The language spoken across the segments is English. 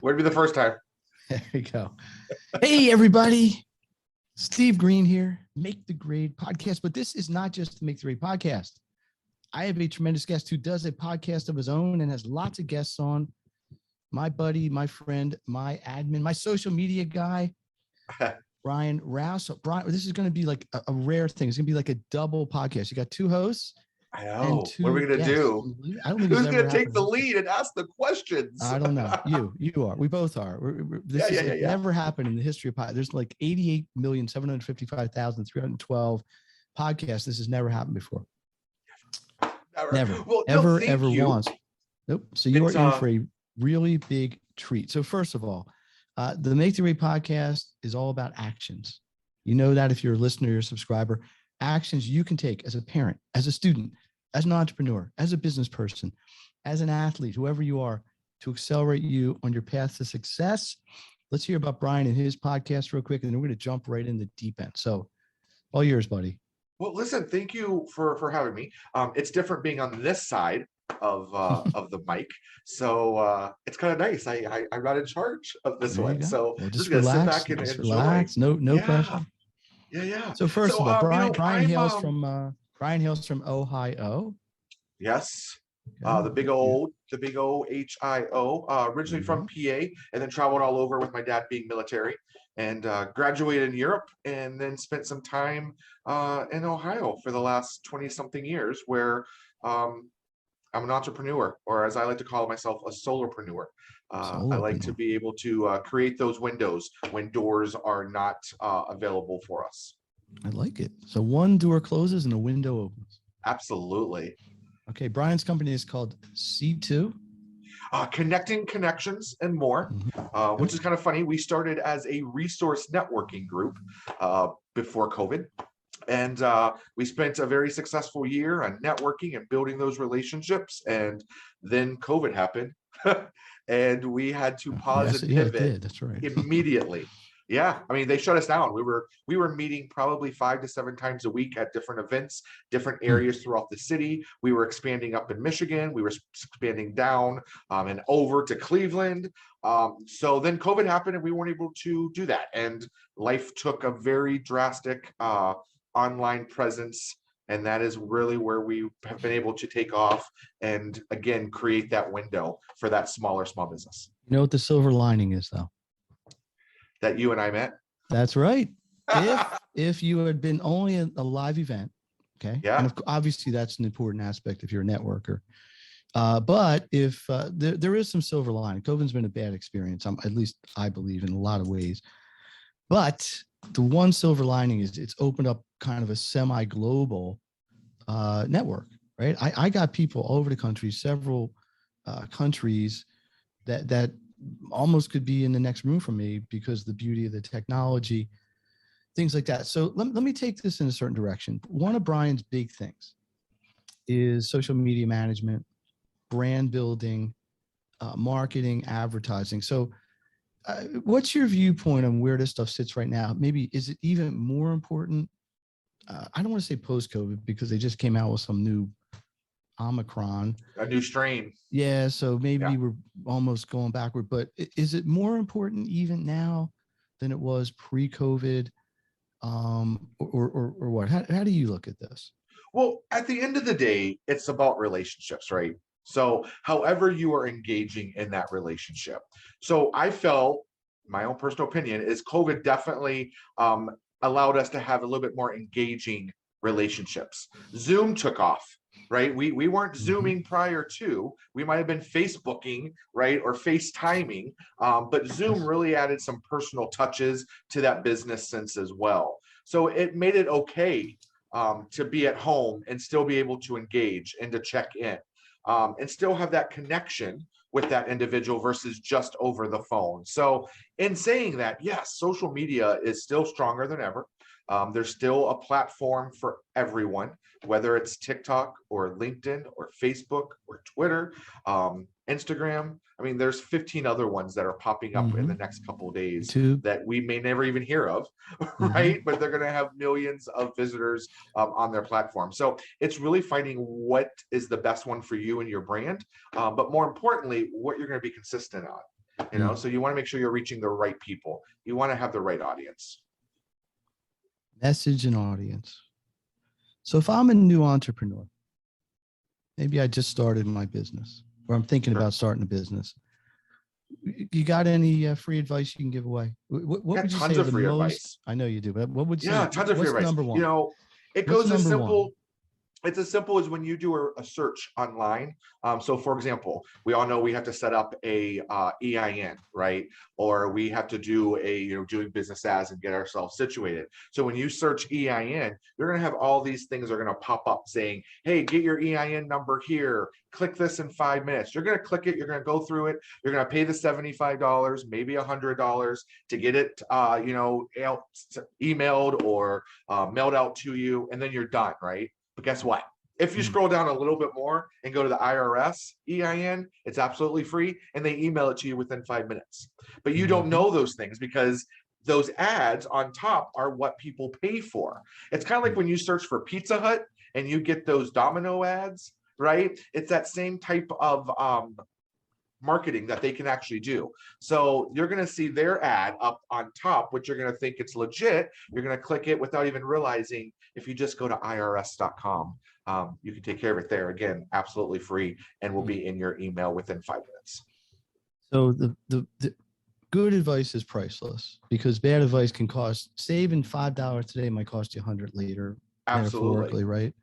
Would be the first time. There we go. Hey, everybody. Steve Green here, Make the Grade podcast. But this is not just the Make the Grade podcast. I have a tremendous guest who does a podcast of his own and has lots of guests on. My buddy, my friend, my admin, my social media guy, Brian Roush. So Brian, this is going to be like a rare thing. It's going to be like a double podcast. You got two hosts. I know. And two what are we going to guests. do? I don't think Who's going to take the lead and ask the questions? I don't know. You are. We both are. This is never happened in the history of podcast. There's like 88,755,312 podcasts. This has never happened before. Never. Well, ever once. Nope. So you are in for a really big treat. So first of all, the Make the Grade podcast is all about actions. You know that if you're a listener or a subscriber, actions you can take as a parent, as a student, as an entrepreneur, as a business person, as an athlete, whoever you are, to accelerate you on your path to success. Let's hear about Brian and his podcast real quick, and then we're going to jump right in the deep end. So all yours, buddy. Well, listen, thank you for having me. It's different being on this side of the mic. So it's kind of nice. I'm not in charge of this one. So well, just relax, sit back and enjoy. Relax. No pressure. Yeah. So first of all, Brian hails from Ohio. Yes. The big old HIO, originally from PA, and then traveled all over with my dad being military, and graduated in Europe, and then spent some time in Ohio for the last 20 something years, where I'm an entrepreneur, or as I like to call myself, a solopreneur. I like to be able to create those windows when doors are not available for us. I like it. So one door closes and a window opens. Absolutely. Okay. Brian's company is called C2. Connecting Connections and More, which is kind of funny. We started as a resource networking group before COVID. And we spent a very successful year on networking and building those relationships. And then COVID happened and we had to pause and pivot. That's right. Immediately. Yeah. I mean, they shut us down. We were meeting probably 5 to 7 times a week at different events, different areas throughout the city. We were expanding up in Michigan. We were expanding down and over to Cleveland. So then COVID happened and we weren't able to do that. And life took a very drastic online presence. And that is really where we have been able to take off and, again, create that window for that small business. You know what the silver lining is, though? That you and I met. That's right. If you had been only a live event, okay. Yeah. And obviously that's an important aspect if you're a networker. But if there is some silver lining, COVID's been a bad experience. At least I believe in a lot of ways. But the one silver lining is it's opened up kind of a semi-global network, right? I got people all over the country, several countries that almost could be in the next room from me because of the beauty of the technology, things like that. So let me take this in a certain direction. One of Brian's big things is social media management, brand building, marketing, advertising. So what's your viewpoint on where this stuff sits right now? Maybe is it even more important? I don't want to say post-COVID because they just came out with some new Omicron, a new strain. Yeah, so maybe we're almost going backward, but is it more important even now than it was pre-COVID, or what? How do you look at this? Well, at the end of the day, it's about relationships, right? So however you are engaging in that relationship. So I felt, my own personal opinion is COVID definitely allowed us to have a little bit more engaging relationships. Zoom took off. Right. We weren't Zooming prior to, we might have been Facebooking, right, or FaceTiming, but Zoom really added some personal touches to that business sense as well. So it made it okay to be at home and still be able to engage and to check in and still have that connection with that individual versus just over the phone. So in saying that, yes, social media is still stronger than ever. There's still a platform for everyone, whether it's TikTok or LinkedIn or Facebook or Twitter, Instagram. I mean, there's 15 other ones that are popping up in the next couple of days that we may never even hear of, right? But they're going to have millions of visitors on their platform. So it's really finding what is the best one for you and your brand, but more importantly, what you're going to be consistent on. you know, so you want to make sure you're reaching the right people. You want to have the right audience. Message and audience. So if I'm a new entrepreneur, maybe I just started my business, or I'm thinking about starting a business. You got any free advice you can give away? What would you Tons say of the free most? advice. I know you do, but what would you Yeah, say? tons of free What's advice. number one? You know, it What's goes as number one? simple. It's as simple as when you do a search online. So for example, we all know we have to set up a EIN, right? Or we have to do a, you know, doing business as and get ourselves situated. So when you search EIN, you're going to have all these things are going to pop up saying, hey, get your EIN number here. Click this in 5 minutes. You're going to click it. You're going to go through it. You're going to pay the $75, maybe $100 to get it, you know, emailed or mailed out to you. And then you're done, right? But guess what? If you scroll down a little bit more and go to the IRS EIN, it's absolutely free and they email it to you within 5 minutes. But you don't know those things because those ads on top are what people pay for. It's kind of like when you search for Pizza Hut and you get those Domino ads, right? It's that same type of marketing that they can actually do. So you're going to see their ad up on top, which you're going to think it's legit. You're going to click it without even realizing. If you just go to irs.com, you can take care of it there. Again, absolutely free and will be in your email within 5 minutes. So the good advice is priceless, because bad advice can cost, saving $5 today might cost you 100 later, metaphorically, right?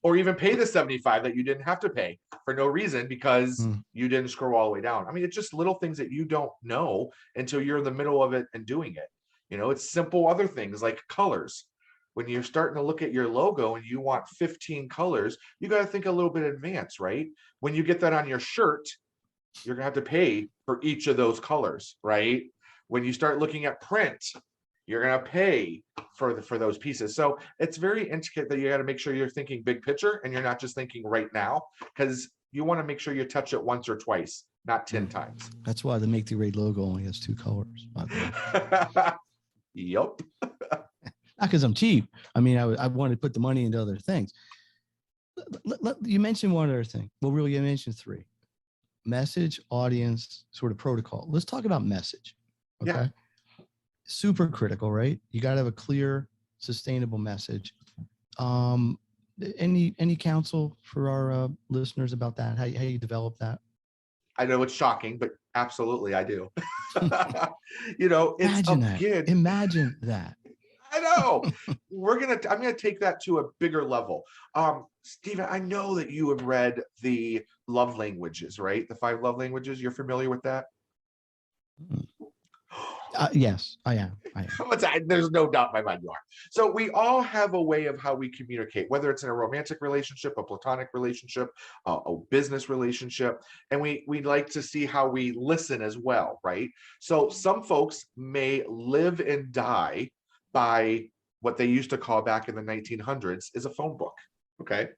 Or even pay the 75 that you didn't have to pay for no reason because you didn't scroll all the way down. I mean, it's just little things that you don't know until you're in the middle of it and doing it. You know, it's simple other things like colors. When you're starting to look at your logo and you want 15 colors, you got to think a little bit in advance, right? When you get that on your shirt, you're gonna have to pay for each of those colors, right? When you start looking at print, you're gonna pay for those pieces. So it's very intricate that you got to make sure you're thinking big picture and you're not just thinking right now, because you want to make sure you touch it once or twice, not 10 times. That's why the Make the Grade logo only has 2 colors. Yep. Not because I'm cheap. I mean, I want to put the money into other things. You mentioned one other thing. Well, really, you mentioned 3. Message, audience, sort of protocol. Let's talk about message. Okay. Yeah. Super critical, right? You got to have a clear, sustainable message. Any counsel for our listeners about that? How you develop that? I know it's shocking, but absolutely I do. You know, it's Imagine that. I know. I'm gonna take that to a bigger level. Stephen, I know that you have read the love languages, right? The 5 love languages. You're familiar with that? Yes, I am. There's no doubt in my mind you are. So we all have a way of how we communicate, whether it's in a romantic relationship, a platonic relationship, a business relationship, and we like to see how we listen as well, right? So some folks may live and die by what they used to call back in the 1900s is a phone book, okay?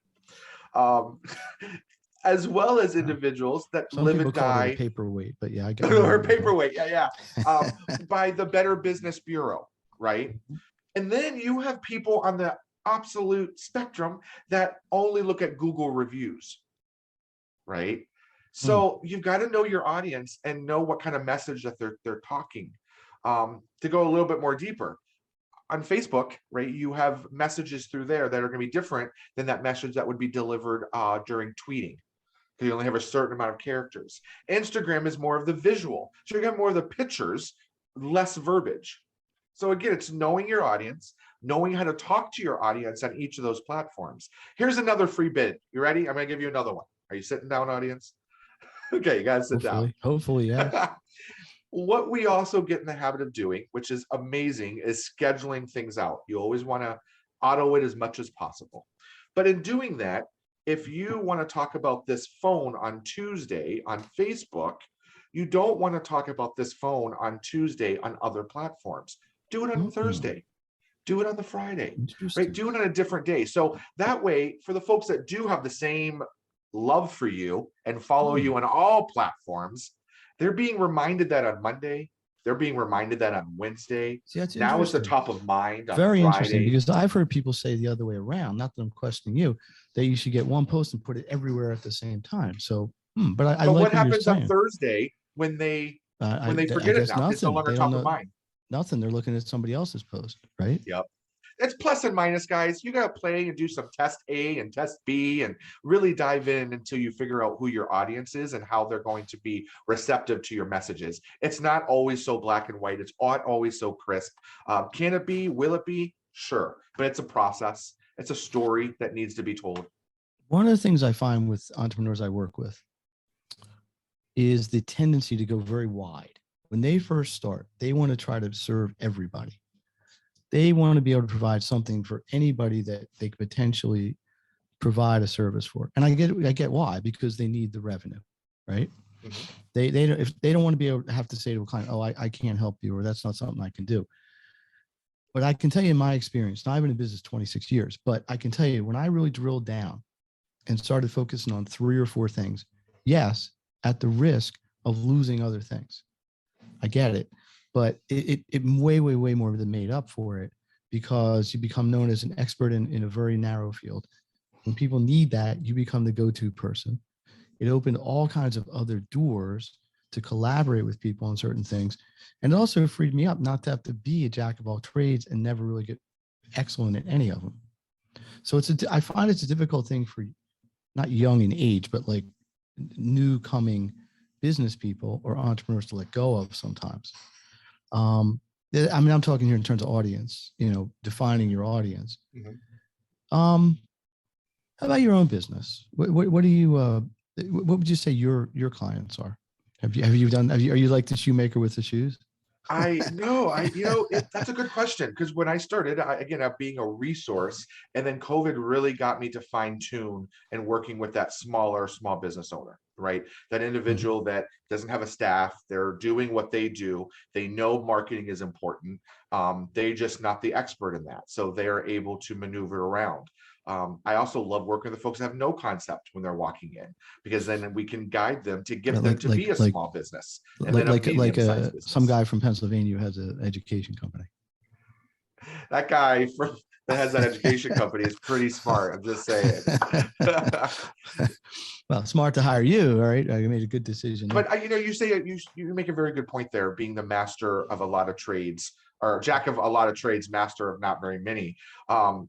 As well as individuals that live and die. Paperweight, but yeah, I get or paperweight, yeah. By the Better Business Bureau, right? And then you have people on the absolute spectrum that only look at Google reviews, right? So you've got to know your audience and know what kind of message that they're talking. To go a little bit more deeper, on Facebook, right, you have messages through there that are going to be different than that message that would be delivered during tweeting, because you only have a certain amount of characters. Instagram is more of the visual. So you got more of the pictures, less verbiage. So again, it's knowing your audience, knowing how to talk to your audience on each of those platforms. Here's another free bid. You ready? I'm going to give you another one. Are you sitting down, audience? Okay, you got to sit down. Hopefully, yeah. What we also get in the habit of doing, which is amazing, is scheduling things out. You always want to auto it as much as possible. But in doing that, if you want to talk about this phone on Tuesday on Facebook, you don't want to talk about this phone on Tuesday on other platforms. Do it on Thursday. Do it on the Friday, right? Do it on a different day. So that way, for the folks that do have the same love for you and follow you on all platforms, they're being reminded that on Monday. They're being reminded that on Wednesday. See, now it's the top of mind on Very Friday. Interesting, because I've heard people say the other way around. Not that I'm questioning you, that you should get one post and put it everywhere at the same time. So, but what happens on Thursday when they When they I forget it guess now, it's no nothing. longer They don't top of know mind. nothing. They're looking at somebody else's post, right? Yep. It's plus and minus, guys. You got to play and do some test A and test B and really dive in until you figure out who your audience is and how they're going to be receptive to your messages. It's not always so black and white. It's not always so crisp. Can it be? Will it be? Sure. But it's a process. It's a story that needs to be told. One of the things I find with entrepreneurs I work with is the tendency to go very wide. When they first start, they want to try to serve everybody. They want to be able to provide something for anybody that they could potentially provide a service for. And I get why, because they need the revenue, right? Mhm. They don't want to be able to have to say to a client, oh, I can't help you, or that's not something I can do. But I can tell you in my experience, now I've been in business 26 years, but I can tell you when I really drilled down and started focusing on 3 or 4 things, yes, at the risk of losing other things. I get it, but it way more than made up for it, because you become known as an expert in a very narrow field. When people need that, you become the go-to person. It opened all kinds of other doors to collaborate with people on certain things. And it also freed me up not to have to be a jack of all trades and never really get excellent at any of them. So I find it's a difficult thing for not young in age, but like new coming business people or entrepreneurs to let go of sometimes. I mean, I'm talking here in terms of audience, defining your audience. Mhm. How about your own business? What do you, what would you say your clients are? Are you like the shoemaker with the shoes? I know, that's a good question, because when I started, again, being a resource, and then COVID really got me to fine tune and working with that small business owner, right? That Mhm. individual that doesn't have a staff, they're doing what they do. They know marketing is important. They're just not the expert in that. So they're able to maneuver around. I also love working with the folks that have no concept when they're walking in, because then we can guide them to Yeah, get them to be a small business and then a medium-sized some business. guy from Pennsylvania who has an education company. That guy that has that education company is pretty smart. I'm just saying. Well, smart to hire you. All right, I made a good decision there. But you say you make a very good point there. Being the master of a lot of trades, or jack of a lot of trades, master of not very many.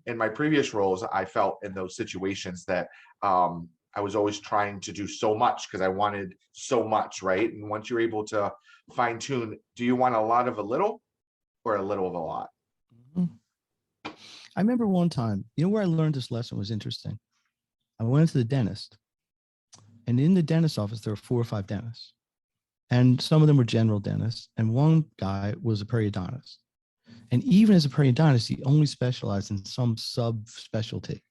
In my previous roles, I felt in those situations that I was always trying to do so much because I wanted so much, right? And once you're able to fine tune, do you want a lot of a little or a little of a lot? Mhm. I remember one time, where I learned this lesson was interesting. I went to the dentist, and in the dentist office, there were 4 or 5 dentists, and some of them were general dentists, and one guy was a periodontist. And even as a periodontist, he only specialized in some subspecialty.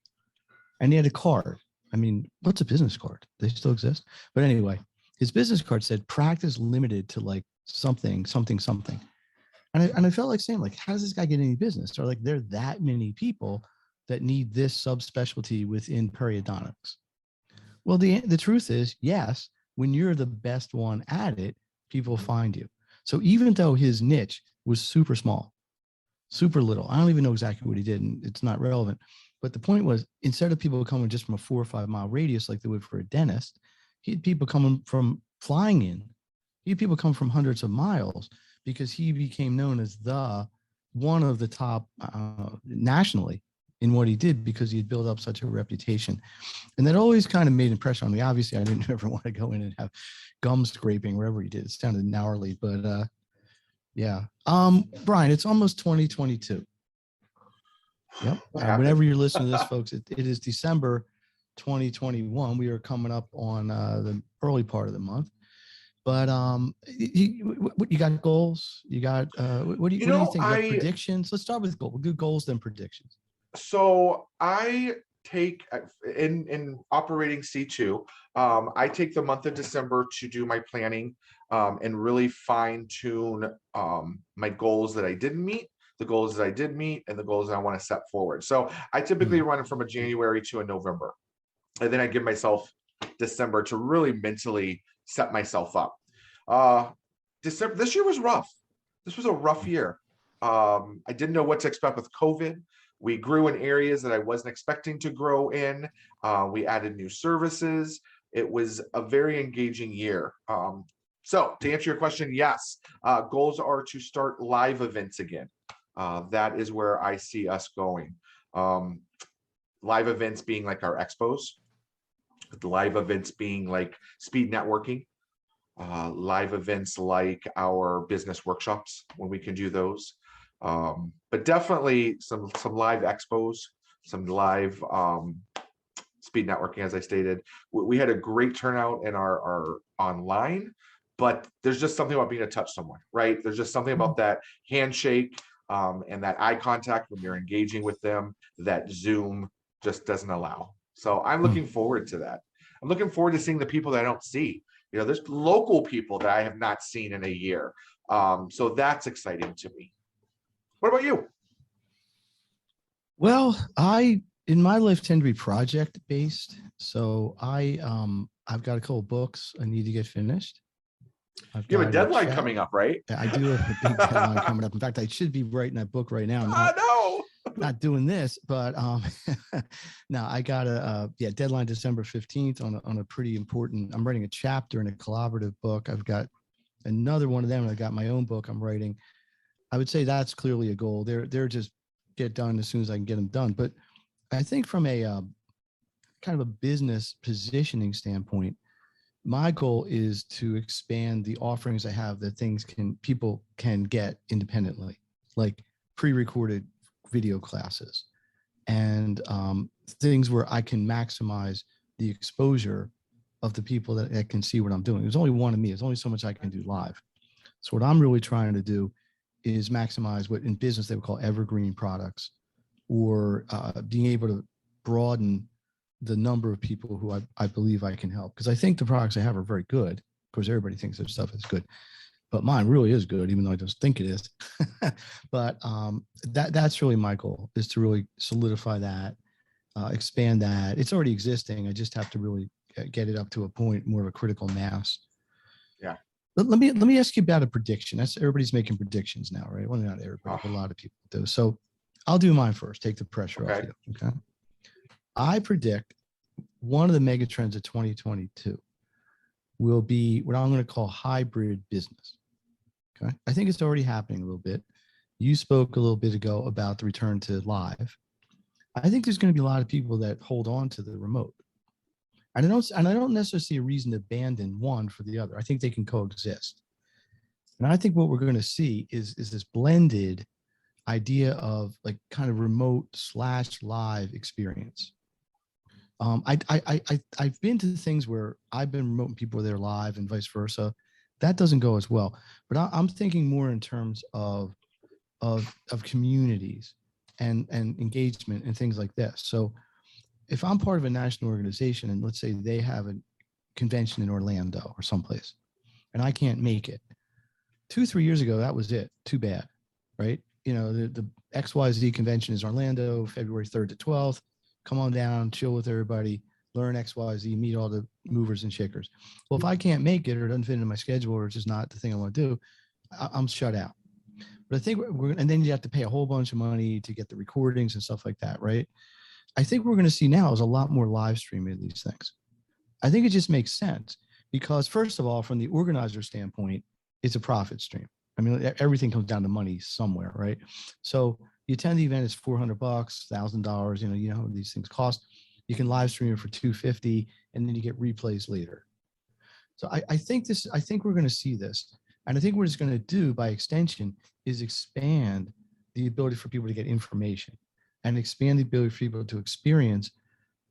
And he had a card. I mean, what's a business card? They still exist. But anyway, his business card said practice limited to like something. And I felt like saying, like, how does this guy get any business? Or like, there are that many people that need this subspecialty within periodontics. Well, the truth is, yes, when you're the best one at it, people find you. So even though his niche was super small, super little, I don't even know exactly what he did, and it's not relevant. But the point was, instead of people coming just from a 4 or 5 mile radius like they would for a dentist, he had people coming from flying in. He had people come from hundreds of miles, because he became known as one of the top nationally in what he did, because he had built up such a reputation. And that always kind of made an impression on me. Obviously, I didn't ever want to go in and have gum scraping wherever he did. It sounded gnarly, but yeah. Brian, it's almost 2022. Yep. What happened? Whenever you're listening to this, folks, it is December 2021. We are coming up on the early part of the month. But you got goals? You got what do you think? You got I predictions? Let's start with goals. We'll do goals, then predictions. So I take in operating C2, I take the month of December to do my planning and really fine tune my goals that I didn't meet, the goals that I did meet, and the goals that I want to set forward. So I typically Mm. run from a January to a November, and then I give myself December to really mentally set myself up. Uh, December this year was rough. This was a rough year. I didn't know what to expect with COVID. We grew in areas that I wasn't expecting to grow in. We added new services. It was a very engaging year. So to answer your question, yes, goals are to start live events again. That is where I see us going. Um, Live events being like our expos, live events being like speed networking, live events like our business workshops when we can do those. But definitely some live expos, some live speed networking, as I stated. We had a great turnout in our online, but there's just something about being to touch someone, right? There's just something about that handshake and that eye contact when you're engaging with them that Zoom just doesn't allow. So I'm Hmm. looking forward to that. I'm looking forward to seeing the people that I don't see. You know, there's local people that I have not seen in a year. So that's exciting to me. What about you? Well, I in my life tend to be project based. So I've got a couple books I need to get finished. I've You have a got a deadline chat. coming up, right? I do have a big deadline coming up. In fact, I should be writing that book right now, No. not doing this, but no, I got a deadline December 15th on a pretty important. I'm writing a chapter in a collaborative book. I've got another one of them. And I've got my own book I'm writing. I would say that's clearly a goal. They're just get done as soon as I can get them done. But I think from a kind of a business positioning standpoint, my goal is to expand the offerings I have that people can get independently, like pre-recorded video classes and things where I can maximize the exposure of the people that can see what I'm doing. There's only one of me. There's only so much I can do live. So what I'm really trying to do is maximize what in business they would call evergreen products, or being able to broaden the number of people who I believe I can help. Because I think the products I have are very good. Of course, everybody thinks their stuff is good, but mine really is good, even though I just think it is. But that's really my goal, is to really solidify that, expand that. It's already existing. I just have to really get it up to a point, more of a critical mass. Yeah. Let me ask you about a prediction. That's everybody's making predictions now, right? Well, not everybody, but a lot of people do. So I'll do mine first. Take the pressure off Okay. you. Okay. I predict one of the mega trends of 2022 will be what I'm going to call hybrid business. Okay. I think it's already happening a little bit. You spoke a little bit ago about the return to live. I think there's going to be a lot of people that hold on to the remote. And I don't necessarily see a reason to abandon one for the other. I think they can coexist. And I think what we're going to see is this blended idea of like kind of remote / live experience. I've been to things where I've been remote and people are there live and vice versa. That doesn't go as well. But I'm thinking more in terms of communities and engagement and things like this. So if I'm part of a national organization and let's say they have a convention in Orlando or someplace and I can't make it, 2-3 years ago, that was it. Too bad, right? You know, the XYZ convention is Orlando, February 3rd to 12th. Come on down, chill with everybody, learn XYZ, meet all the movers and shakers. Well, if I can't make it or it doesn't fit into my schedule or it's just not the thing I want to do, I'm shut out. But I think and then you have to pay a whole bunch of money to get the recordings and stuff like that, right? I think what we're going to see now is a lot more live streaming of these things. I think it just makes sense because, first of all, from the organizer standpoint, it's a profit stream. I mean, everything comes down to money somewhere, right? So you attend the event, it's $400, $1,000. You know how these things cost. You can live stream it for $250, and then you get replays later. So I think we're going to see this, and I think what it's going to do by extension is expand the ability for people to get information and expand the ability for people to experience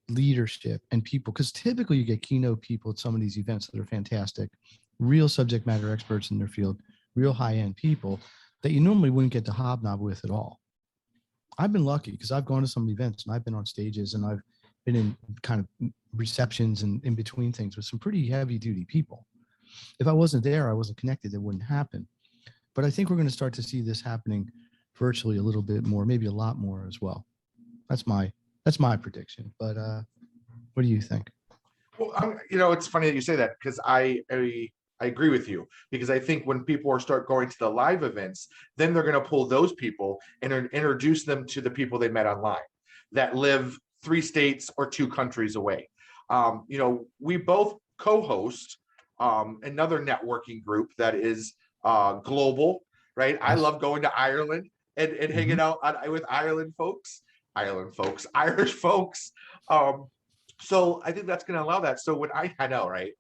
leadership and people. Because typically you get keynote people at some of these events that are fantastic, real subject matter experts in their field, real high-end people that you normally wouldn't get to hobnob with at all. I've been lucky because I've gone to some events and I've been on stages and I've been in kind of receptions and in between things with some pretty heavy duty people. If I wasn't there, I wasn't connected, it wouldn't happen. But I think we're going to start to see this happening virtually a little bit more, maybe a lot more as well. That's my prediction. But what do you think? Well, you know, it's funny that you say that because I agree with you, because I think when people start going to the live events, then they're going to pull those people and introduce them to the people they met online that live 3 states or 2 countries away. You know, we both co-host another networking group that is global, right? I Yes. love going to Ireland and hanging out with Irish folks. So I think that's going to allow that. So when I know, right?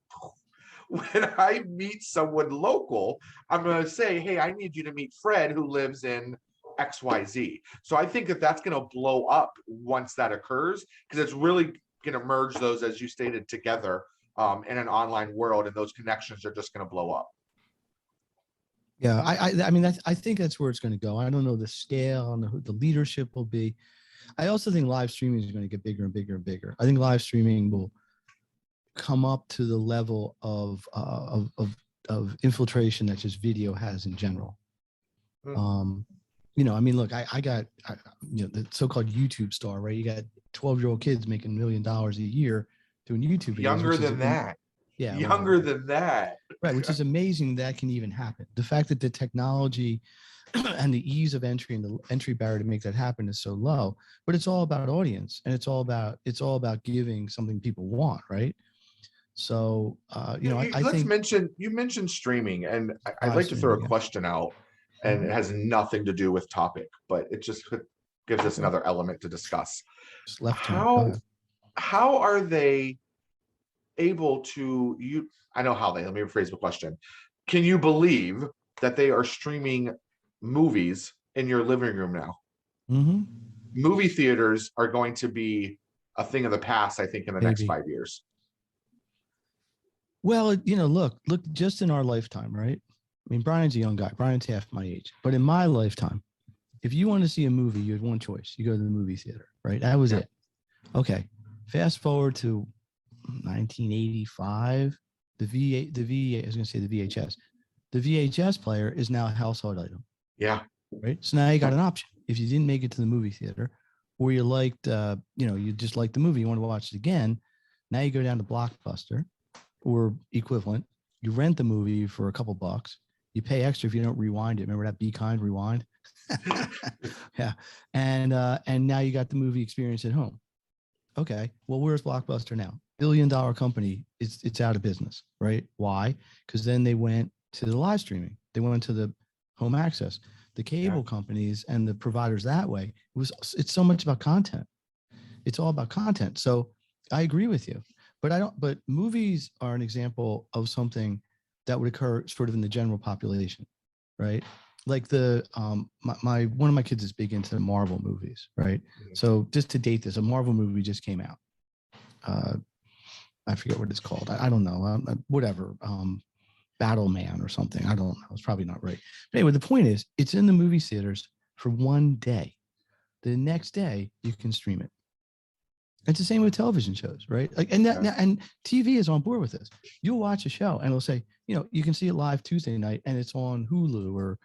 When I meet someone local, I'm going to say, hey, I need you to meet Fred who lives in XYZ. So I think that that's going to blow up once that occurs, because it's really going to merge those, as you stated, together in an online world, and those connections are just going to blow up. Yeah, I mean, I think that's where it's going to go. I don't know the scale and the leadership will be. I also think live streaming is going to get bigger and bigger and bigger. I think live streaming will come up to the level of infiltration that just video has in general. You know, I mean, look, I got you know, the so-called YouTube star, right? You got 12-year-old kids making $1 million a year doing YouTube videos. Younger than that. Yeah, younger than that. Right, which is amazing that can even happen. The fact that the technology and the ease of entry and the entry barrier to make that happen is so low, but it's all about audience, and it's all about giving something people want, right? So you know, I think you mentioned streaming, and I'd live like to throw a streaming, question out, and it has nothing to do with topic, but it just gives us another element to discuss. just left turn. Go ahead. How are they able to I know how let me rephrase the question. Can you believe that they are streaming movies in your living room now? Movie theaters are going to be a thing of the past, I think, in the next 5 years. Well, you know, look, just in our lifetime, right? I mean, Brian's a young guy. Brian's half my age. But in my lifetime, if you want to see a movie, you had one choice. You go to the movie theater, right? That was it. Okay. Fast forward to 1985, the VHS. The VHS player is now a household item. Yeah. Right. So now you got an option. If you didn't make it to the movie theater, or you liked, you know, you just liked the movie, you want to watch it again. Now you go down to Blockbuster or equivalent. You rent the movie for a couple bucks. You pay extra if you don't rewind it. Remember that Be Kind Rewind? Yeah. And now you got the movie experience at home. Okay. Well, where's Blockbuster now? $1 billion company. It's out of business, right? Why? Because then they went to the live streaming. They went to the home access. The cable companies and the providers that way. It's so much about content. It's all about content. So I agree with you, but movies are an example of something that would occur sort of in the general population, right? Like one of my kids is big into Marvel movies, right? So just to date this, a Marvel movie just came out. I forget what it's called. I don't know. Whatever. Battle Man or something. I don't know. It's probably not right. But anyway, the point is, it's in the movie theaters for one day. The next day, you can stream it. It's the same with television shows, right? Like, and TV is on board with this. You'll watch a show and it'll say, you know, you can see it live Tuesday night, and it's on Hulu or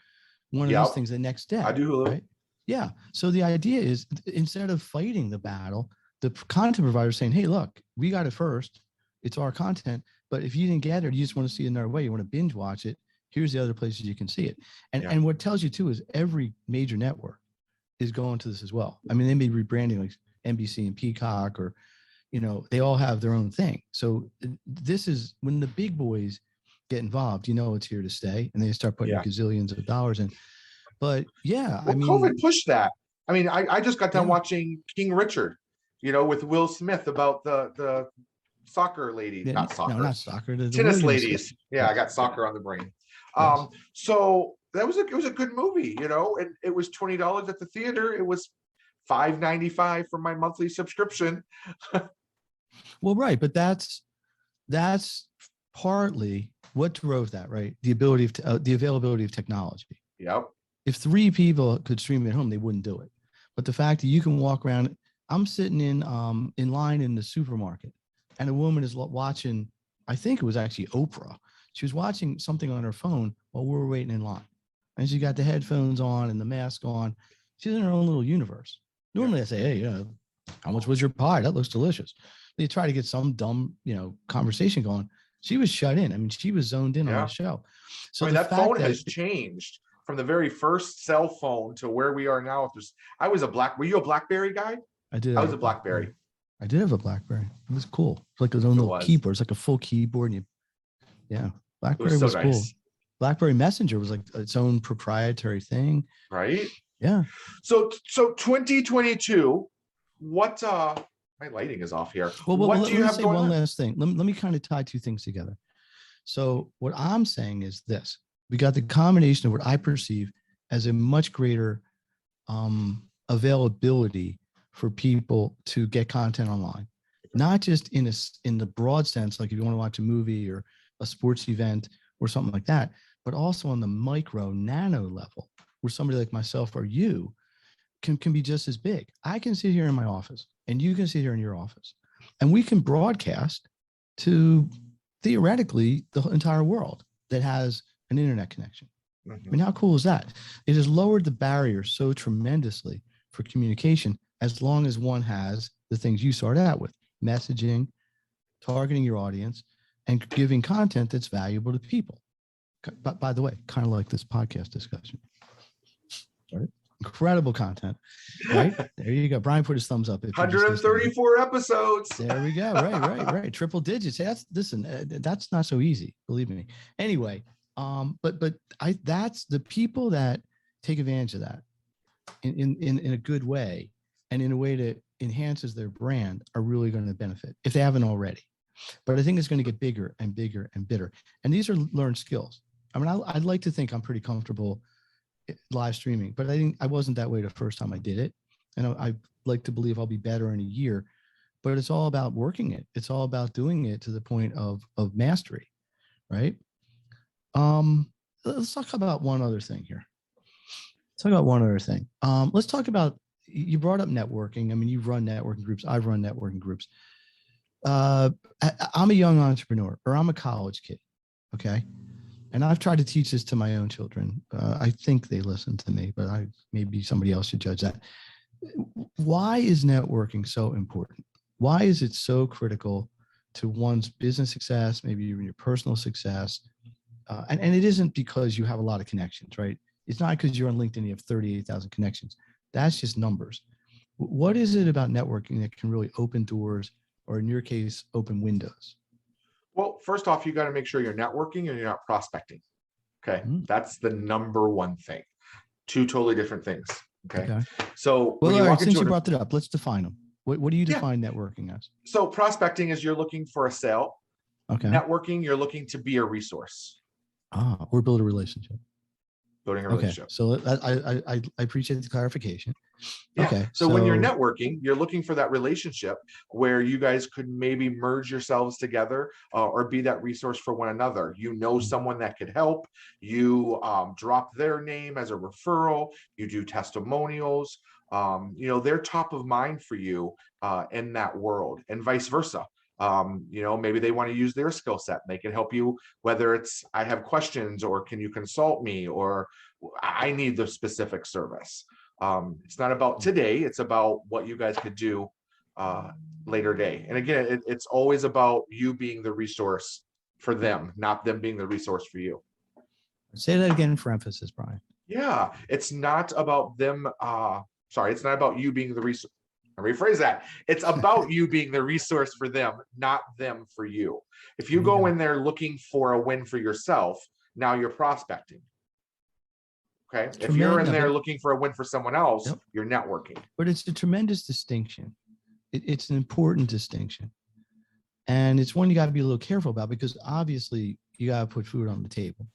one of those things the next day. I do Hulu. Right? Yeah. So the idea is, instead of fighting the battle, the content provider is saying, hey, look, we got it first. It's our content. But if you didn't get it, you just want to see it another way, you want to binge watch it, here's the other places you can see it. And what tells you too is every major network is going to this as well. I mean, they may be rebranding like NBC and Peacock, or, you know, they all have their own thing. So this is when the big boys get involved, you know, it's here to stay, and they start putting gazillions of dollars in. But I mean, COVID pushed that. I mean, I just got done watching King Richard, you know, with Will Smith about the soccer ladies, not soccer, tennis ladies. Yeah, I got soccer on the brain. So it was a good movie, you know, and it was $20 at the theater. It was $5.95 for my monthly subscription. Well, right, but that's partly what drove that, right? The availability of technology. Yep. If 3 people could stream at home, they wouldn't do it. But the fact that you can walk around, I'm sitting in line in the supermarket, and a woman is watching, I think it was actually Oprah. She was watching something on her phone while we were waiting in line. And she got the headphones on and the mask on. She's in her own little universe. Normally I say, hey, you know, how much was your pie? That looks delicious. They try to get some dumb, you know, conversation going. She was shut in. I mean, she was zoned in on the show. So I mean, that phone has changed from the very first cell phone to where we are now. Were you a BlackBerry guy? I did. I was a BlackBerry. I did have a BlackBerry. It was cool. It's like its own little keyboard. It's like a full keyboard, and Yeah. It BlackBerry was so was cool. nice, BlackBerry Messenger was like its own proprietary thing. right? Yeah. So 2022, what my lighting is off here. Well, What let do you me have say going one on? last thing. Let me kind of tie two things together. So what I'm saying is this: we got the combination of what I perceive as a much greater availability for people to get content online, not just in the broad sense, like if you want to watch a movie or a sports event or something like that, but also on the micro nano level, where somebody like myself or you can be just as big. I can sit here in my office, and you can sit here in your office, and we can broadcast to theoretically the entire world that has an internet connection. I mean, how cool is that? It has lowered the barrier so tremendously for communication, as long as one has the things you started out with: messaging, targeting your audience, and giving content that's valuable to people. But by the way, kind of like this podcast discussion. Right? Incredible content, right? There you go. Brian put his thumbs up. If you just listened. 134 episodes. There we go. Right. Triple digits. That's listen. That's not so easy. Believe me. Anyway, but that's the people that take advantage of that in a good way, and in a way that enhances their brand, are really going to benefit if they haven't already. But I think it's going to get bigger and bigger and bigger. And these are learned skills. I mean, I'd like to think I'm pretty comfortable live streaming, but I wasn't that way the first time I did it. And I like to believe I'll be better in a year, but it's all about working it. It's all about doing it to the point of mastery. Right. Let's talk about one other thing here. Let's talk about, you brought up networking. I mean, you've run networking groups. I've run networking groups. I'm a young entrepreneur, or I'm a college kid. Okay. And I've tried to teach this to my own children. I think they listen to me, but maybe somebody else should judge that. Why is networking so important? Why is it so critical to one's business success, maybe even your personal success? And it isn't because you have a lot of connections, right? It's not because you're on LinkedIn and you have 38,000 connections. That's just numbers. What is it about networking that can really open doors, or in your case, open windows? Well, first off, you got to make sure you're networking and you're not prospecting. Okay. That's the number one thing. Two totally different things. Okay. So well, all right, since you brought that up, let's define them. What do you define networking as? So prospecting is you're looking for a sale. Okay. Networking, you're looking to be a resource. Or build a relationship. Building a relationship. So I appreciate the clarification. Yeah. Okay. So when you're networking, you're looking for that relationship where you guys could maybe merge yourselves together, or be that resource for one another. You know someone that could help. You drop their name as a referral. You do testimonials. They're top of mind for you in that world, and vice versa. Maybe they want to use their skill set. They can help you, whether it's I have questions, or can you consult me, or I need the specific service. It's not about today. It's about what you guys could do later day. And again, it's always about you being the resource for them, not them being the resource for you. Say that again for emphasis, Brian. Yeah, it's not about them. It's not about you being the resource. Rephrase that. It's about you being the resource for them, not them for you. If you go in there looking for a win for yourself, now you're prospecting. Okay. If you're in there looking for a win for someone else, you're networking. But it's a tremendous distinction. It's an important distinction. And it's one you got to be a little careful about, because obviously you got to put food on the table.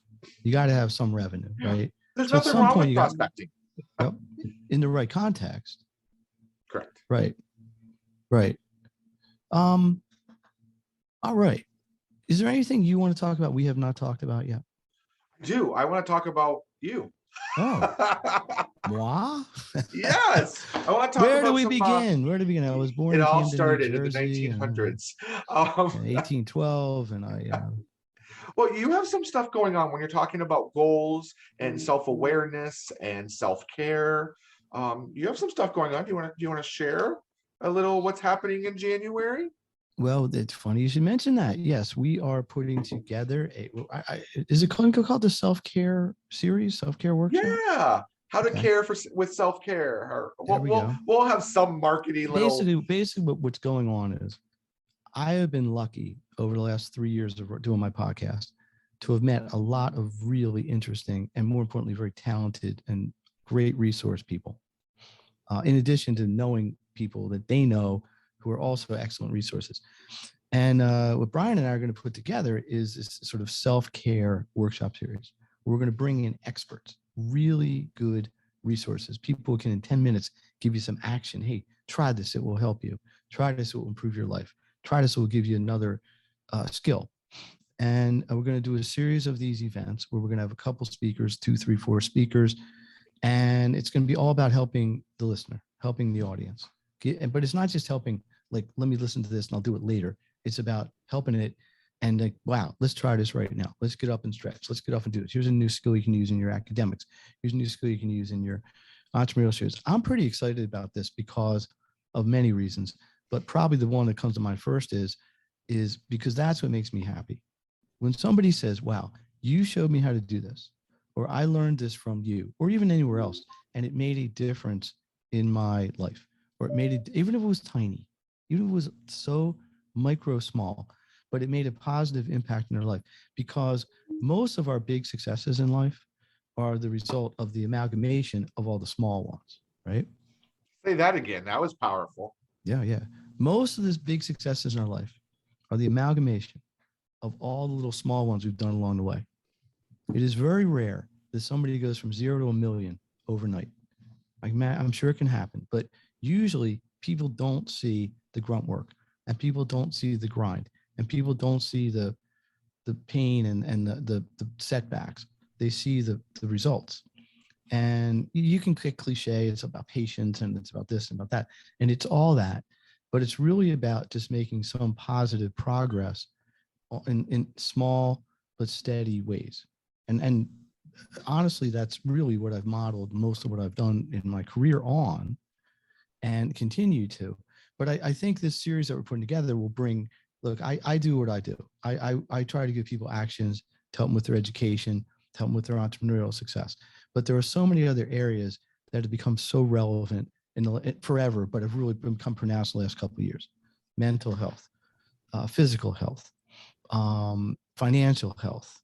You got to have some revenue, right? There's nothing wrong with prospecting. In the right context. Correct. Right. All right. Is there anything you want to talk about we have not talked about yet? I do. I want to talk about you. Oh. Moi? Yes. I want to talk Where about do we begin? Where do we begin? I was born it in all Camden, started New in the Jersey, 1900s. 1812, and Well, you have some stuff going on when you're talking about goals and self-awareness and self-care. You have some stuff going on. Do you want to share a little what's happening in January? Well, it's funny you should mention that. Yes, we are putting together is it called the self-care series, self-care workshop? Yeah. How to care with self-care. We'll have some marketing Basically what's going on is I have been lucky over the last 3 years of doing my podcast to have met a lot of really interesting and, more importantly, very talented and great resource people. In addition to knowing people that they know who are also excellent resources. And what Brian and I are going to put together is this sort of self-care workshop series. We're going to bring in experts, really good resources, people who can in 10 minutes give you some action. Hey, try this, it will help you. Try this, it will improve your life. Try this, it will give you another skill. And we're going to do a series of these events where we're going to have a couple speakers, 2, 3, 4 speakers. And it's going to be all about helping the listener, helping the audience. But it's not just helping, like, let me listen to this and I'll do it later. It's about helping it and like, wow, let's try this right now. Let's get up and stretch. Let's get up and do this. Here's a new skill you can use in your academics. Here's a new skill you can use in your entrepreneurial skills. I'm pretty excited about this because of many reasons, but probably the one that comes to mind first is because that's what makes me happy. When somebody says, wow, you showed me how to do this, or I learned this from you, or even anywhere else, and it made a difference in my life, or it made it, even if it was tiny, even if it was so micro small, but it made a positive impact in their life, because most of our big successes in life are the result of the amalgamation of all the small ones, right? Say that again. That was powerful. Yeah, yeah. Most of these big successes in our life are the amalgamation of all the little small ones we've done along the way. It is very rare that somebody goes from 0 to 1 million overnight. Like, man, I'm sure it can happen, but usually people don't see the grunt work, and people don't see the grind, and people don't see the pain and the setbacks. They see the results. And you can get cliche, it's about patience and it's about this and about that. And it's all that, but it's really about just making some positive progress in small but steady ways. And honestly, that's really what I've modeled most of what I've done in my career on, and continue to. But I think this series that we're putting together will bring, look, I do what I do. I try to give people actions to help them with their education, to help them with their entrepreneurial success. But there are so many other areas that have become so relevant forever, but have really become pronounced the last couple of years. Mental health, physical health, financial health,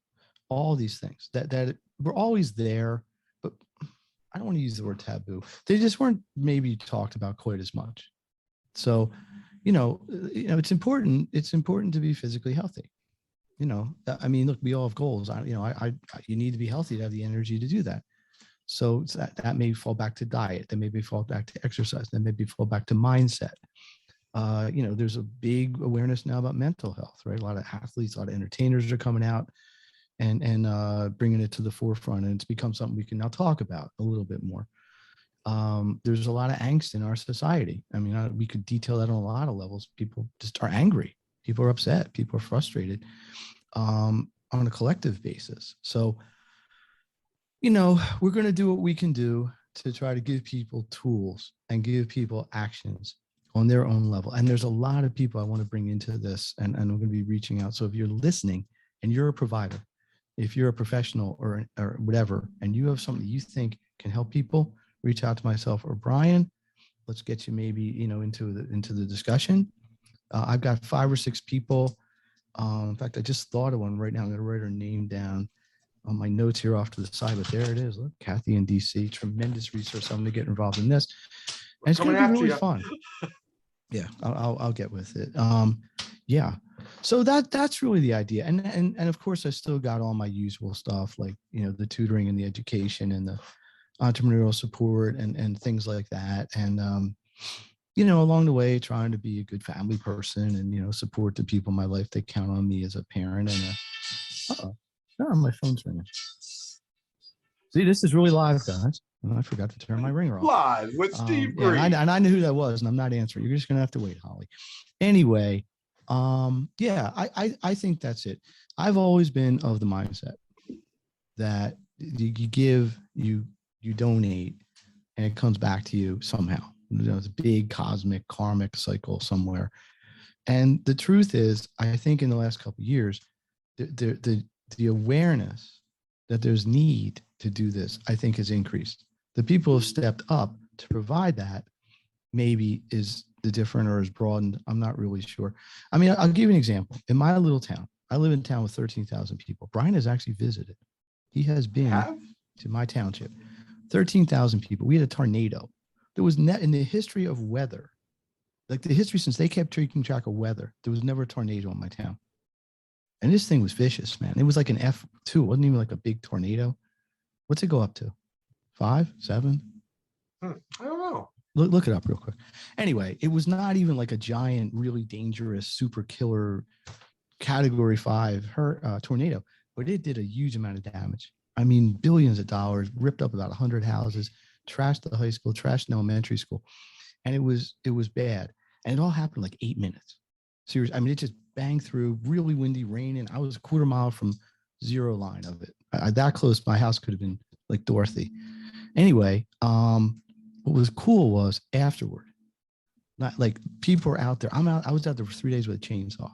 all these things that were always there, but I don't want to use the word taboo. They just weren't maybe talked about quite as much. So, it's important. It's important to be physically healthy. I mean, look, we all have goals. You need to be healthy to have the energy to do that. So that may fall back to diet. That maybe fall back to exercise. That maybe fall back to mindset. There's a big awareness now about mental health, right? A lot of athletes, a lot of entertainers are coming out and bringing it to the forefront, and it's become something we can now talk about a little bit more. There's a lot of angst in our society. I mean, we could detail that on a lot of levels. People just are angry. People are upset. People are frustrated on a collective basis. So, we're going to do what we can do to try to give people tools and give people actions on their own level. And there's a lot of people I want to bring into this, and we're going to be reaching out. So if you're listening and you're a provider, if you're a professional or whatever, and you have something you think can help people, reach out to myself or Brian. Let's get you maybe, into the discussion. I've got 5 or 6 people. In fact, I just thought of one right now. I'm going to write her name down on my notes here off to the side, but there it is. Look, Kathy in DC, tremendous resource. I'm going to get involved in this. And it's going to be really fun. Yeah, I'll get with it. Yeah. So that's really the idea. And of course, I still got all my usual stuff, like, the tutoring and the education and the entrepreneurial support and things like that. And, along the way, trying to be a good family person and, support the people in my life that count on me as a parent. And my phone's ringing. See, this is really live, guys. And I forgot to turn my ringer off. Live with Steve Green. And I knew who that was, and I'm not answering. You're just going to have to wait, Holly. Anyway, I think that's it. I've always been of the mindset that you give, you donate, and it comes back to you somehow. It's a big cosmic karmic cycle somewhere. And the truth is, I think in the last couple of years, the awareness that there's need to do this, I think, has increased. The people who have stepped up to provide that maybe is the different or is broadened. I'm not really sure. I mean, I'll give you an example. In my little town, I live in a town with 13,000 people. Brian has actually visited. He has been to my township. 13,000 people. We had a tornado. There was net in the history of weather, like the history since they kept keeping track of weather, there was never a tornado in my town. And this thing was vicious, man. It was like an F2. It wasn't even like a big tornado. What's it go up to? 5, 7? I don't know. Look it up real quick. Anyway, it was not even like a giant, really dangerous, super killer category 5 tornado, but it did a huge amount of damage. I mean, billions of dollars, ripped up about 100 houses, trashed the high school, trashed the elementary school. And it was bad. And it all happened in like 8 minutes. Seriously. I mean, it just banged through, really windy, raining. I was a quarter mile from zero line of it. That close, my house could have been like Dorothy. Anyway, what was cool was afterward, not like people were out there. I was out there for 3 days with a chainsaw,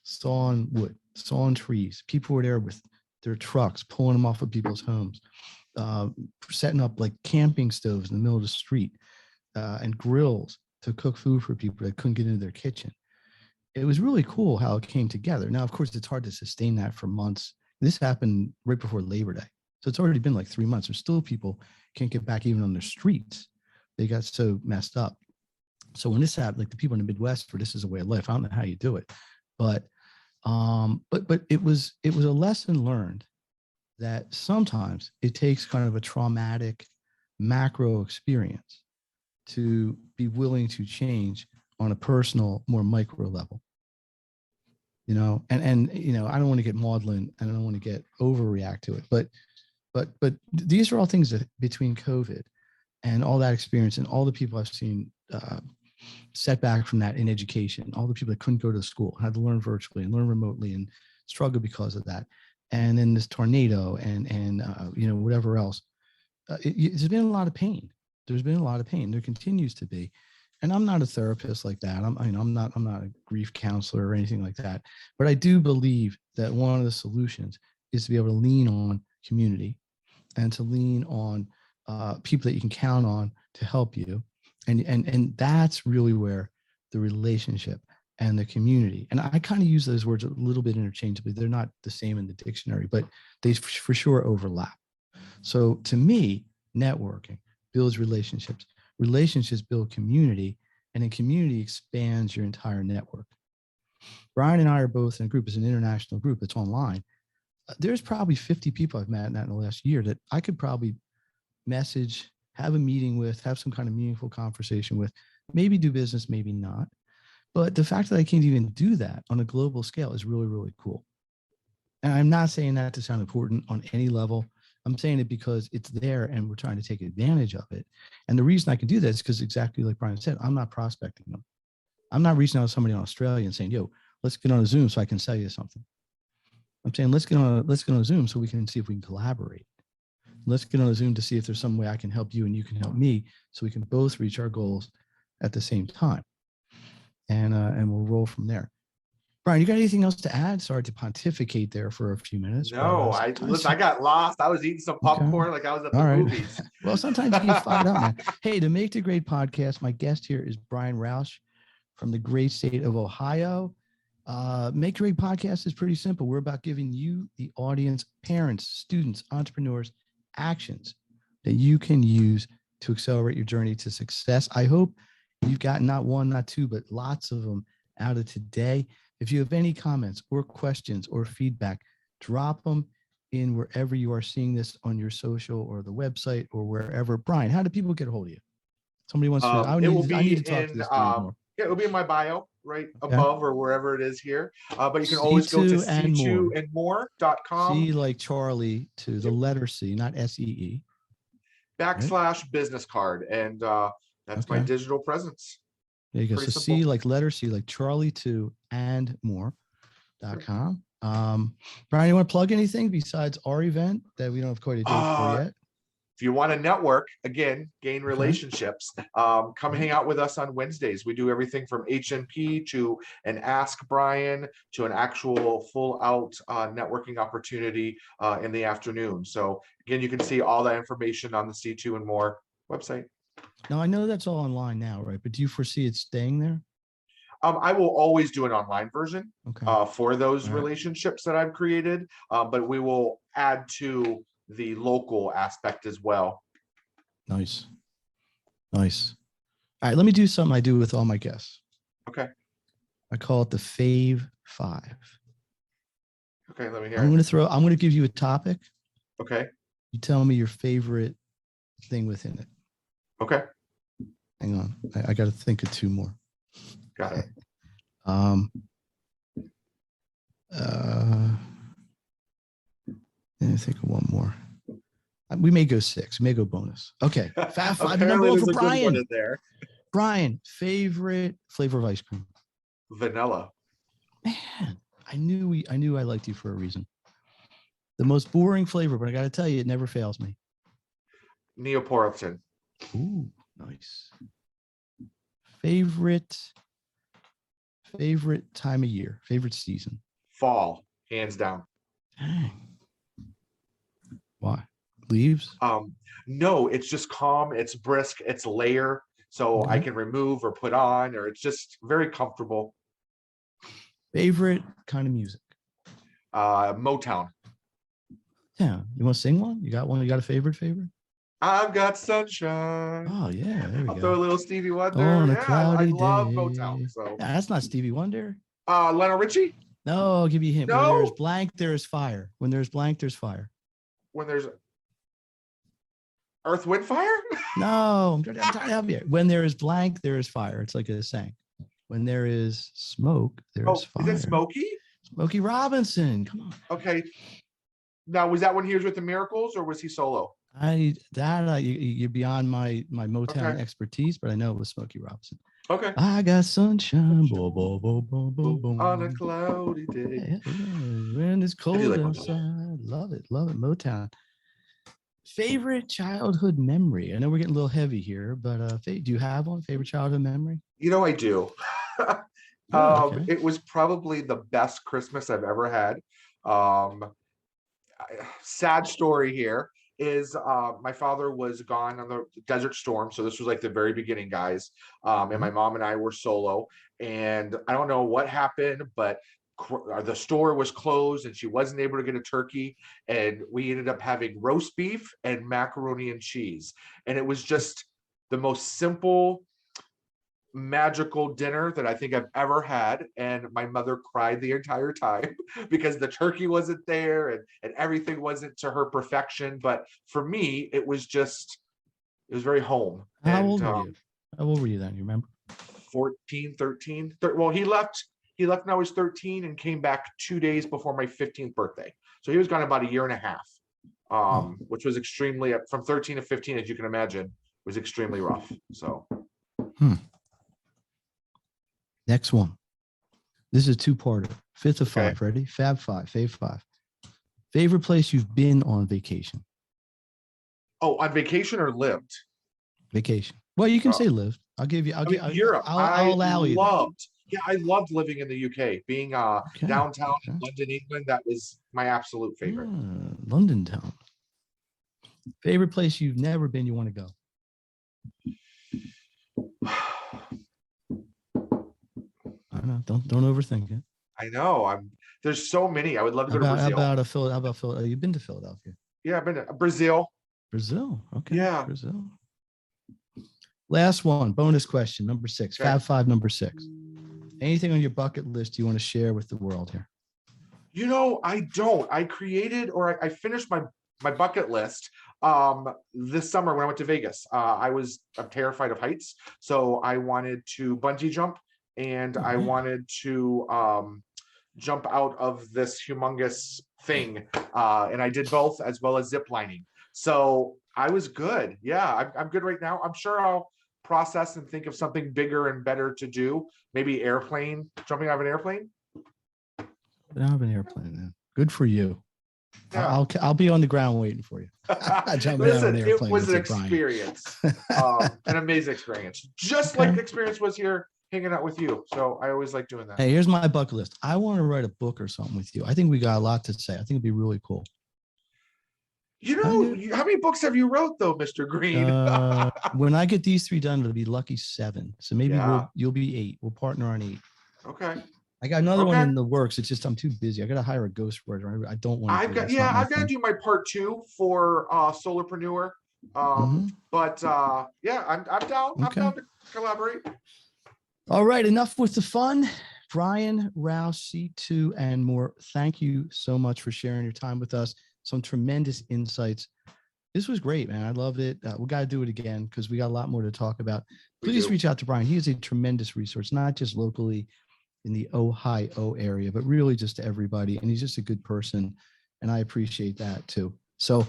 sawing wood, sawing trees. People were there with their trucks, pulling them off of people's homes, setting up like camping stoves in the middle of the street, and grills to cook food for people that couldn't get into their kitchen. It was really cool how it came together. Now, of course, it's hard to sustain that for months. This happened right before Labor Day. So it's already been like 3 months. There's still people can't get back even on their streets. They got so messed up. So when this happened, like the people in the Midwest, for this is a way of life. I don't know how you do it, but it was a lesson learned that sometimes it takes kind of a traumatic macro experience to be willing to change on a personal, more micro level. You know, and you know, I don't want to get maudlin and I don't want to get overreact to it, but these are all things that between COVID and all that experience and all the people I've seen set back from that in education, all the people that couldn't go to school, had to learn virtually and learn remotely and struggle because of that. And then this tornado and you know, whatever else, there's been a lot of pain. There's been a lot of pain. There continues to be. And I'm not a therapist like that. I'm not a grief counselor or anything like that. But I do believe that one of the solutions is to be able to lean on community and to lean on people that you can count on to help you. And that's really where the relationship and the community, and I kind of use those words a little bit interchangeably. They're not the same in the dictionary, but they for sure overlap. So to me, networking builds relationships. Relationships build community, and then community expands your entire network. Brian and I are both in a group. It's an international group. It's online. There's probably 50 people I've met in the last year that I could probably message, have a meeting with, have some kind of meaningful conversation with, maybe do business, maybe not. But the fact that I can't even do that on a global scale is really, really cool. And I'm not saying that to sound important on any level. I'm saying it because it's there and we're trying to take advantage of it. And the reason I can do that is because exactly like Brian said, I'm not prospecting them. I'm not reaching out to somebody in Australia and saying, yo, let's get on a Zoom so I can sell you something. I'm saying, let's get on a Zoom so we can see if we can collaborate. Let's get on a Zoom to see if there's some way I can help you and you can help me so we can both reach our goals at the same time. And we'll roll from there. Brian, you got anything else to add? Sorry to pontificate there for a few minutes. No, I got lost. I was eating some popcorn like I was at the movies. Well, sometimes you get fired up, man. Hey, to Make the Great podcast, my guest here is Brian Roush from the great state of Ohio. Make the Great podcast is pretty simple. We're about giving you, the audience, parents, students, entrepreneurs, actions that you can use to accelerate your journey to success. I hope you've got not one, not two, but lots of them out of today. If you have any comments or questions or feedback, drop them in wherever you are seeing this on your social or the website or wherever. Brian, how do people get a hold of you? Somebody wants to, I need to talk to this dude more. Yeah, it'll be in my bio right above or wherever it is here. But you can always go to c2andmore.com. C like Charlie to the letter C, not SEE. / business card. And that's my digital presence. There you go. So simple. C like letter C, like Charlie 2 and more.com. Brian, you want to plug anything besides our event that we don't have quite a date for yet? If you want to network, again, gain relationships, come hang out with us on Wednesdays. We do everything from HNP to an Ask Brian to an actual full out networking opportunity in the afternoon. So again, you can see all that information on the C2 and More website. Now, I know that's all online now, right? But do you foresee it staying there? I will always do an online version Okay. for those All right. relationships that I've created, but we will add to the local aspect as well. Nice. Nice. All right. Let me do something I do with all my guests. Okay. I call it the Fave Five. Okay. Let me hear I'm it. going to give you a topic. Okay. You tell me your favorite thing within it. Okay. Hang on. I got to think of two more. Got it. Let me think of one more. We may go six. We may go bonus. Okay. Fab Five. Number Apparently one there's for a good one Brian. in there. Brian, favorite flavor of ice cream? Vanilla. Man, I knew I liked you for a reason. The most boring flavor, but I got to tell you, it never fails me. Neapolitan. Ooh, nice. Favorite time of year, favorite season? Fall, hands down. Dang. Why? Leaves? No, it's just calm, it's brisk, it's layer, so I can remove or put on, or it's just very comfortable. Favorite kind of music? Motown. Yeah. You want to sing one? You got one? You got a favorite? I've got sunshine. Oh, yeah. There we I'll go. throw a little Stevie Wonder. On a Yeah, I cloudy love day. Motown. So Yeah, that's not Stevie Wonder. Lionel Richie. No, I'll give you a hint. No. When there is blank, there is fire. When there's blank, there's fire. When there's Earth, Wind, Fire. No, I'm trying to help you. When there is blank, there is fire. It's like a saying. When there is smoke, there is fire. Is it Smokey? Smokey Robinson. Come on. Okay. Now, was that when he was with the Miracles, or was he solo? You're beyond my Motown expertise, but I know it was Smokey Robinson. Okay. I got sunshine, boom, boom, boom, boom, boom, boom. On a cloudy day. Yeah, when it's cold outside. Love it, Motown. Favorite childhood memory? I know we're getting a little heavy here, but do you have one? Favorite childhood memory? You know, I do. Okay. It was probably the best Christmas I've ever had. Sad story here is my father was gone on the Desert Storm, so this was like the very beginning, guys, and my mom and I were solo, and I don't know what happened, but the store was closed and she wasn't able to get a turkey, and we ended up having roast beef and macaroni and cheese, and it was just the most simple, magical dinner that I think I've ever had. And my mother cried the entire time because the turkey wasn't there, and everything wasn't to her perfection. But for me, it was very home. How old were you? How old were you then? You remember? 14, 13. Well, he left when I was 13 and came back 2 days before my 15th birthday. So he was gone about a year and a half, which was extremely, from 13 to 15, as you can imagine, was extremely rough. So. Next one. This is a two-parter. Fifth of five. Ready? Fab Five. Fave Five. Favorite place you've been on vacation? Oh, on vacation or lived? Vacation. Well, you can say lived. I'll give you. Europe. I'll allow you. Yeah, I loved living in the UK. Being downtown in London, England, that was my absolute favorite. London town. Favorite place you've never been, you want to go? I know. Don't overthink it. I know. There's so many. I would love to go to Brazil. How about Philadelphia? You've been to Philadelphia? Yeah, I've been to Brazil. Brazil. Okay. Yeah. Brazil. Last one. Bonus question. Number 6. Okay. Fab Five. Number 6. Anything on your bucket list you want to share with the world here? You know, I don't. I created, or I finished my bucket list this summer when I went to Vegas. I'm terrified of heights, so I wanted to bungee jump, and I wanted to jump out of this humongous thing, and I did both, as well as zip lining. So I was good. Yeah, I'm good right now. I'm sure I'll process and think of something bigger and better to do. Maybe jumping out of an airplane. I don't have an airplane, man. Good for you. Yeah. I'll be on the ground waiting for you. Listen, it was an experience, an amazing experience, just like the experience was here hanging out with you. So I always like doing that. Hey, here's my bucket list. I want to write a book or something with you. I think we got a lot to say. I think it'd be really cool. Kind of. How many books have you wrote though, Mr. Green? When I get these 3 done, it'll be lucky 7. So maybe Yeah. you'll be 8. We'll partner on 8. Okay. I got another one Okay. in the works. It's just I'm too busy. I got to hire a ghostwriter. I don't want to do it. It's not my I've got to thing. do my part 2 for Solopreneur. But yeah, I'm down. I'm Okay. down to collaborate. All right, enough with the fun. Brian, Roush, C2, and more. Thank you so much for sharing your time with us. Some tremendous insights. This was great, man. I loved it. We got to do it again because we got a lot more to talk about. Please reach out to Brian. He is a tremendous resource, not just locally in the Ohio area, but really just to everybody. And he's just a good person. And I appreciate that too. So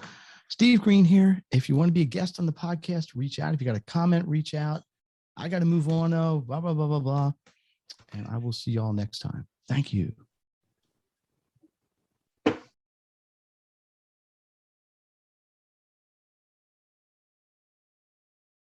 Steve Green here. If you want to be a guest on the podcast, reach out. If you got a comment, reach out. I got to move on though, blah, blah, blah, blah, blah. And I will see y'all next time. Thank you.